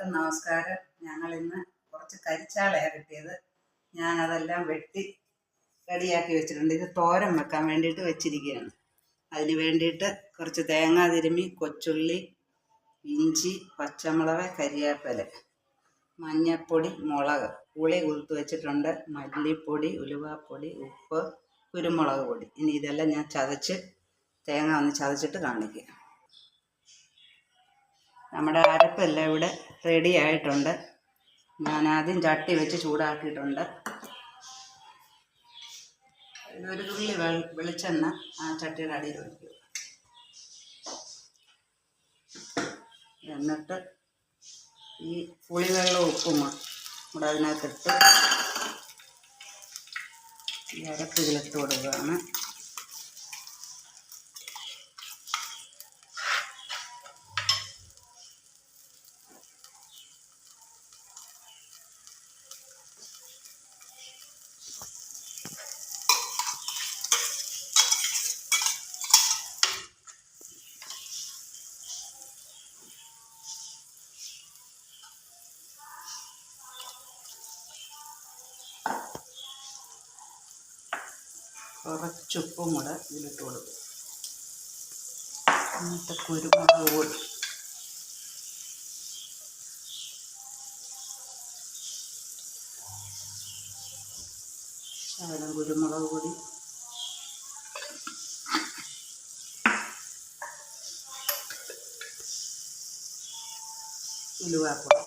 എല്ലാവർക്കും നമസ്കാരം. ഞങ്ങൾ ഇന്ന് കുറച്ച് കരിച്ചാളയാണ് കിട്ടിയത്. ഞാനതെല്ലാം വെട്ടി റെഡിയാക്കി വെച്ചിട്ടുണ്ട്. ഇത് തോരൻ വെക്കാൻ വേണ്ടിയിട്ട് വെച്ചിരിക്കുകയാണ്. അതിന് വേണ്ടിയിട്ട് കുറച്ച് തേങ്ങ തിരുമ്മി, കൊച്ചുള്ളി, ഇഞ്ചി, പച്ചമുളക്, കരിവേപ്പില, മഞ്ഞൾപ്പൊടി, മുളക്, പുളി കുതിർത്ത് വെച്ചിട്ടുണ്ട്, മല്ലിപ്പൊടി, ഉലുവാപ്പൊടി, ഉപ്പ്, കുരുമുളക് പൊടി. ഇനി ഇതെല്ലാം ഞാൻ തേങ്ങ ഒന്ന് ചതച്ചിട്ട് കാണിക്കുക. നമ്മുടെ അരപ്പെല്ലാം ഇവിടെ റെഡി ആയിട്ടുണ്ട്. ഞാൻ ആദ്യം ചട്ടി വെച്ച് ചൂടാക്കിയിട്ടുണ്ട്. ഒരു തുള്ളി വെളിച്ചെണ്ണ ആ ചട്ടിയുടെ അടിയിൽ ഒഴിക്കുക. എന്നിട്ട് ഈ പുളിവെള്ളം ഉപ്പും കൂടെ അതിനകത്തിട്ട് ഈ അരപ്പ് ഇതിലിട്ട് കൊടുക്കുകയാണ്. കുറച്ചുപ്പും കൂടെ ഇതിലിട്ട് കൊടുക്കും. എന്നിട്ട് കുരുമുളക് പൊടി, ശകലം കുരുമുളക് പൊടി, ഉലുവാപ്പൊടി.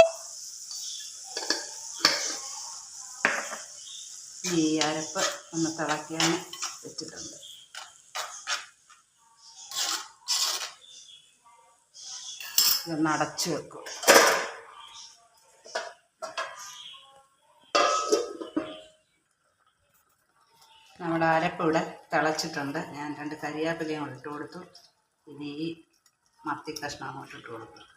ഈ അരപ്പ് ഒന്ന് തിളയ്ക്കാൻ വെച്ചിട്ടുണ്ട്. ഇതൊന്ന് അടച്ചു വെക്കും. നമ്മുടെ അരപ്പ് ഇവിടെ തിളച്ചിട്ടുണ്ട്. ഞാൻ 2 കരിവേപ്പിലയും ഇട്ട് കൊടുത്തു. ഇനി ഈ മത്തി കഷ്ണം അങ്ങോട്ട് ഇട്ട് കൊടുക്കും.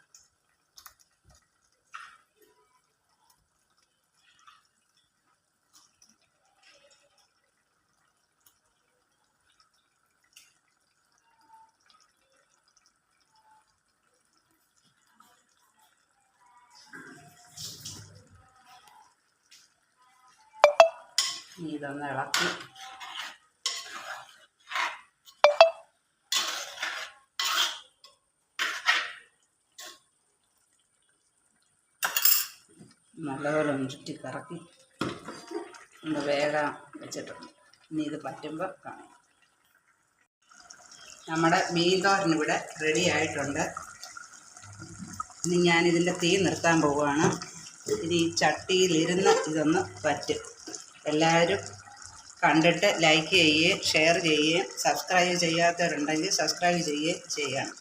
ഇതൊന്ന് ഇളക്കി നല്ലപോലെ ഒന്ന് ചുറ്റി കറക്കി ഒന്ന് വേഗം വെച്ചിട്ടുണ്ട്. ഇനി ഇത് പറ്റുമ്പോൾ കാണാം. നമ്മുടെ മീൻ തോരൻ ഇവിടെ റെഡി ആയിട്ടുണ്ട്. ഇനി ഞാനിതിൻ്റെ തീ നിർത്താൻ പോവുകയാണ്. ഇനി ഈ ചട്ടിയിലിരുന്ന് ഇതൊന്ന് പറ്റും. എല്ലാവരും കണ്ടിട്ട് ലൈക്ക് ചെയ്യുകയും ഷെയർ ചെയ്യുകയും സബ്സ്ക്രൈബ് ചെയ്യാത്തവരുണ്ടെങ്കിൽ സബ്സ്ക്രൈബ് ചെയ്യുകയും ചെയ്യണം.